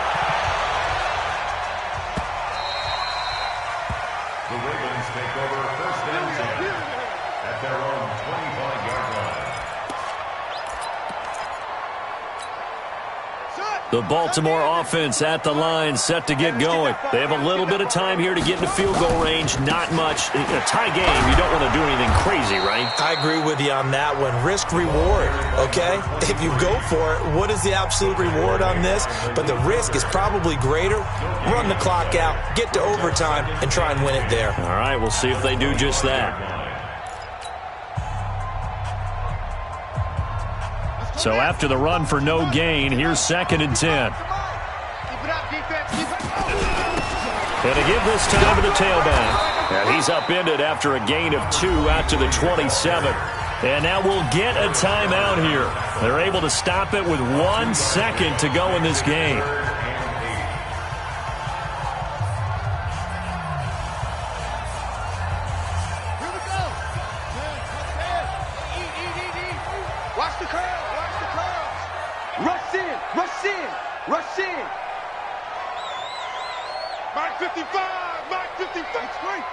The Ravens take over 1st and 10 at their own 25-yard line. The Baltimore offense at the line, set to get going. They have a little bit of time here to get into field goal range. Not much. A tie game, you don't want to do anything crazy, right? I agree with you on that one. Risk-reward, okay? If you go for it, what is the absolute reward on this? But the risk is probably greater. Run the clock out, get to overtime, and try and win it there. All right, we'll see if they do just that. So after the run for no gain, here's 2nd and 10. And to give this time to the tailback. And he's upended after a gain of 2 out to the 27. And now we'll get a timeout here. They're able to stop it with 1 second to go in this game. Rush in. Mark 55. Mark 55. That's right.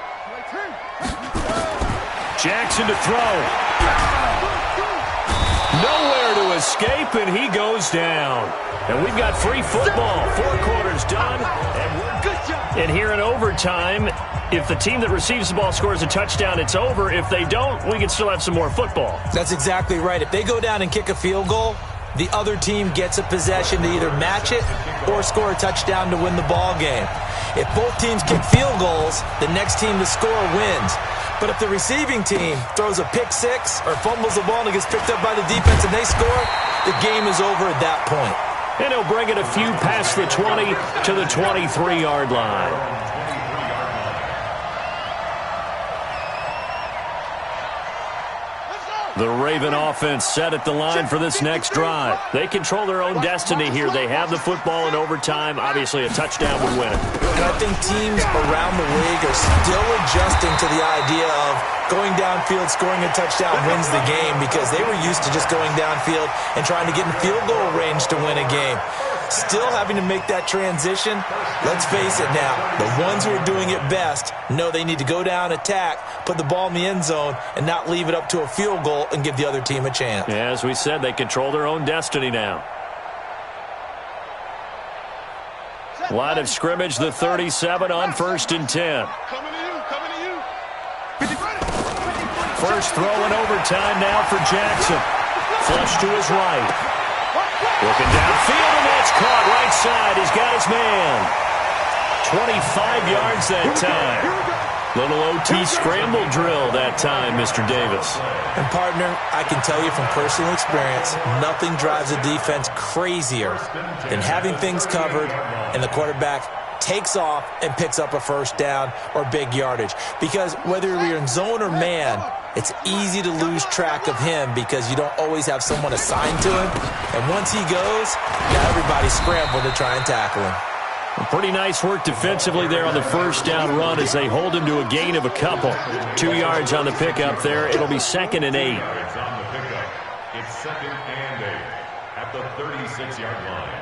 Jackson to throw. Nowhere to escape, and he goes down. And we've got free football. 4 quarters done. And we're good job. And here in overtime. If the team that receives the ball scores a touchdown, it's over. If they don't, we can still have some more football. That's exactly right. If they go down and kick a field goal, the other team gets a possession to either match it or score a touchdown to win the ball game. If both teams kick field goals, the next team to score wins. But if the receiving team throws a pick six or fumbles the ball and it gets picked up by the defense and they score, the game is over at that point. And he'll bring it a few past the 20 to the 23-yard line. The Raven offense set at the line for this next drive. They control their own destiny here. They have the football in overtime. Obviously, a touchdown would win it. And I think teams around the league are still adjusting to the idea of going downfield, scoring a touchdown wins the game, because they were used to just going downfield and trying to get in field goal range to win a game. Still having to make that transition. Let's face it now, the ones who are doing it best know they need to go down, attack, put the ball in the end zone, and not leave it up to a field goal and give the other team a chance. Yeah, as we said, they control their own destiny now. Line of scrimmage, the 37 on 1st and 10. Coming to you. First throw in overtime now for Jackson. Flush to his right. Looking downfield, and that's caught right side. He's got his man. 25 yards that time. Little OT scramble drill that time, Mr. Davis. And, partner, I can tell you from personal experience, nothing drives a defense crazier than having things covered and the quarterback takes off and picks up a first down or big yardage. Because whether you're in zone or man, it's easy to lose track of him because you don't always have someone assigned to him. And once he goes, now everybody's scrambling to try and tackle him. Pretty nice work defensively there on the first down run as they hold him to a gain of a couple. 2 yards on the pickup there. It'll be 2nd and 8. Yards on the pickup. It's 2nd and 8 at the 36-yard line.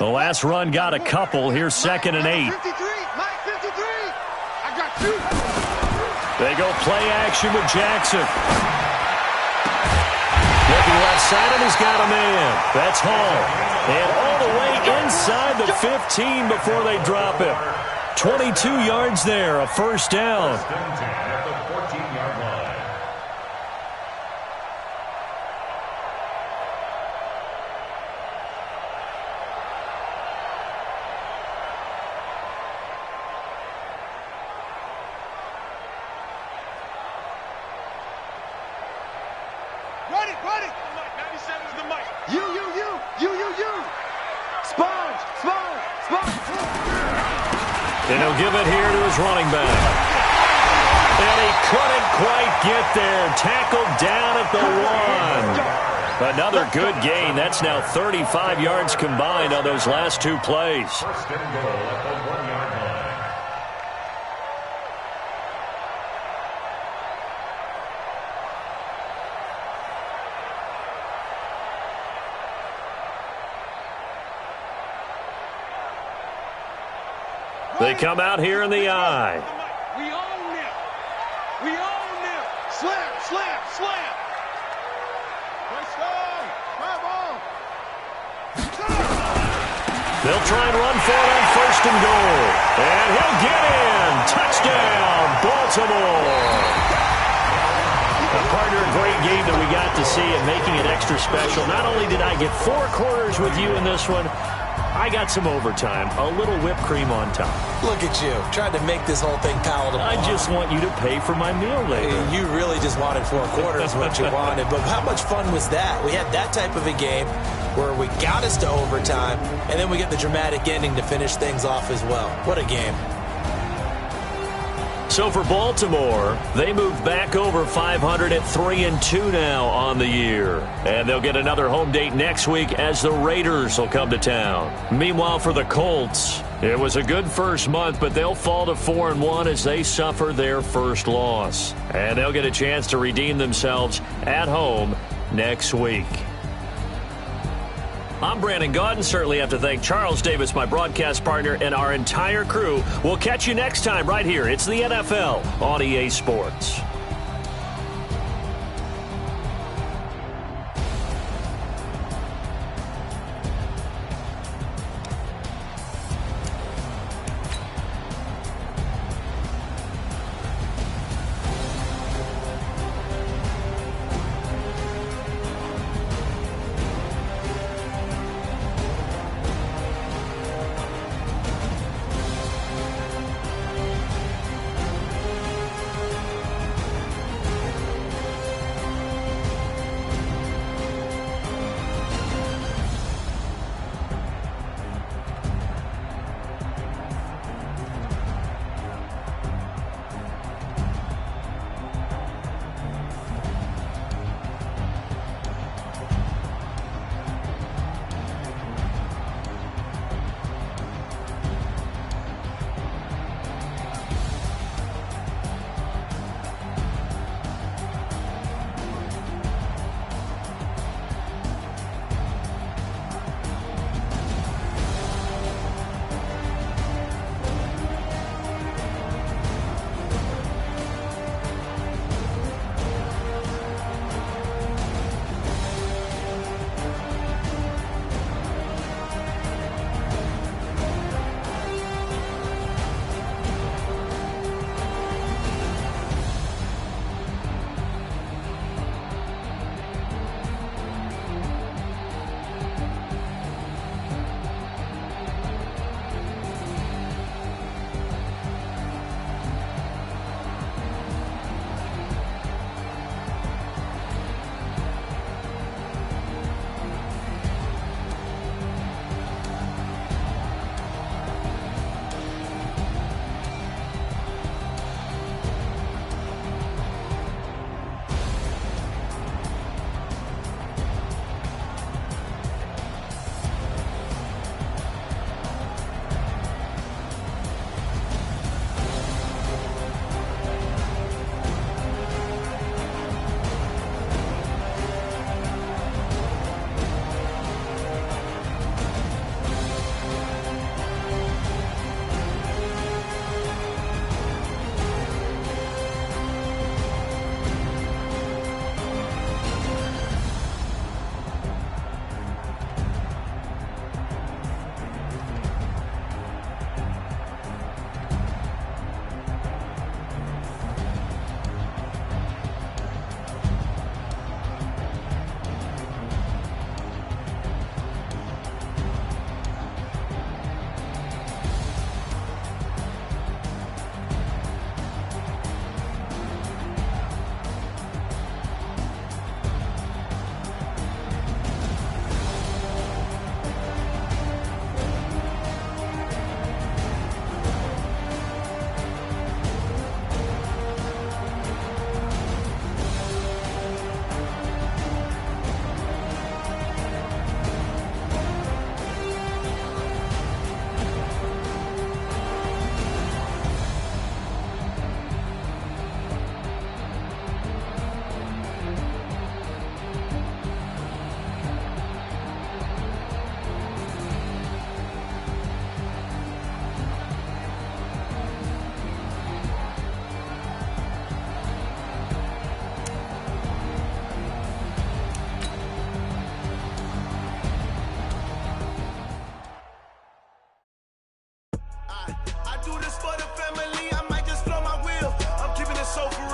The last run got a couple. Here's 2nd and 8. 53, Mike 53. I got you. They go play action with Jackson. Looking left side, and he's got a man. That's Hall. And all the way inside the 15 before they drop him. 22 yards there, a first down. At the 14-yard line. Run it. Mike, 97's the mic. You. Sponge. And he'll give it here to his running back. And he couldn't quite get there. Tackled down at the 1. Another good gain. That's now 35 yards combined on those last 2 plays. First and goal at the 1-yard line. They come out here in the eye. We own them. Slam. Let's go. Grab on. They'll try and run for it on 1st and goal. And he'll get in. Touchdown, Baltimore. A partner, a great game that we got to see and making it extra special. Not only did I get 4 quarters with you in this one, I got some overtime, a little whipped cream on top. Look at you, trying to make this whole thing palatable. I just want you to pay for my meal later. You really just wanted 4 quarters, what you wanted. But how much fun was that? We had that type of a game where we got us to overtime, and then we get the dramatic ending to finish things off as well. What a game. So for Baltimore, they move back over 500 at 3-2 now on the year. And they'll get another home date next week as the Raiders will come to town. Meanwhile, for the Colts, it was a good first month, but they'll fall to 4-1 as they suffer their first loss. And they'll get a chance to redeem themselves at home next week. I'm Brandon Gaudin. Certainly have to thank Charles Davis, my broadcast partner, and our entire crew. We'll catch you next time right here. It's the NFL on EA Sports.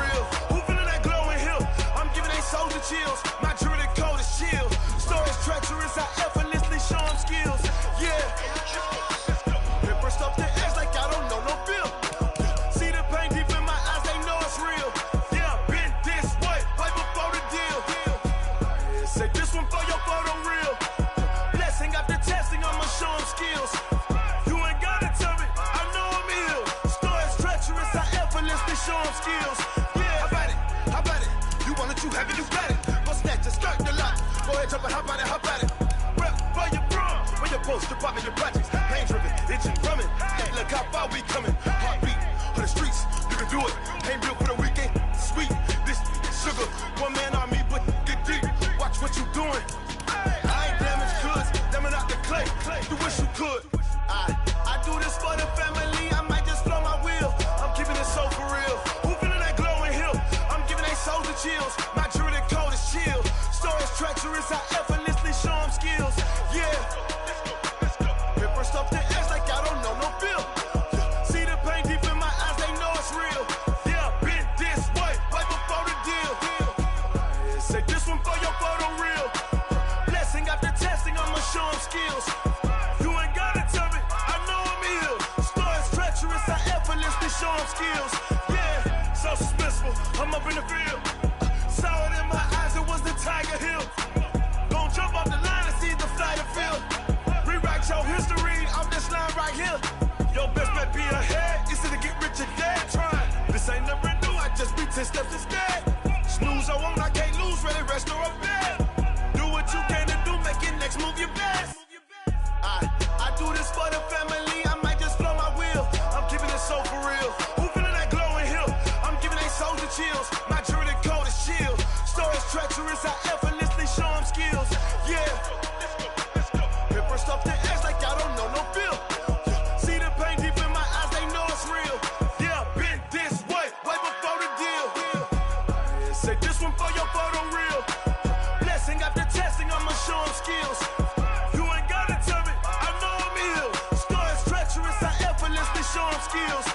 real. Who feeling that glowing hill? I'm giving they soldier chills. My jewelry code is chill. Stories treacherous, I effortlessly show them skills. Yeah. Paper stuff the edge like I don't know no feel. See the pain deep in my eyes, they know it's real. Yeah, been this way, right before the deal. Say this one for your photo real. Blessing after testing, I'ma show them skills. You ain't gotta tell me, I know I'm ill. Stories treacherous, I effortlessly show them skills. Yeah, how about it? How about it? You want it, you have it, you got it. Go snatch it, start the lot. Go ahead, jump it, how about it? How about it? Rep for your bro, when your post, you're popping your projects. Pain driven, itching, drumming. Hey, look how far we coming. Heartbeat for the streets, you can do it. Ain't built for the weekend, sweet. This sugar, one man army, but get deep. Watch what you doing. I ain't damaged goods, damn it out the clay. You wish you could. I do this for the family, I might just blow my wheel. I'm keeping it so for real. Who feeling that glowing hill? I'm giving they soldier chills. My jewelry code is chill. Stories treacherous, I effortlessly show them skills. Yeah. Paper stuff the edge like I don't know no feel. See the pain deep in my eyes, they know it's real. Yeah, been this way, right before the deal. Say this one for your photo real. Blessing after testing, I'ma show them skills. You ain't gotta tell me, I know I'm ill. Stories treacherous, I effortlessly show them skills. Yeah, so suspenseful, I'm up in the field. Saw it in my eyes, it was the Tiger Hill. Gon' jump off the line and see the flight of field. Rewrite your history off this line right here. Your best bet be ahead, easy to get rich or dead trying. This ain't never new, I just be 10 steps instead. Snooze I won't, I can't lose, ready, rest or a bed. Do what you can to do, make your next move your best. I do this for the family, I might just blow my wheel. I'm keeping it so for real. Who feeling that glowing hill? I'm giving they soldier chills. My jewelry code is chill. Stories treacherous, I effortlessly show them skills. Yeah. Paper stuff the edge like I don't know no feel. See the pain deep in my eyes, they know it's real. Yeah, been this way, way before the deal. Say this one for your photo real. Blessing after testing, I'ma show them skills. You ain't gotta tell me, I know I'm ill. Stories treacherous, I effortlessly show them skills.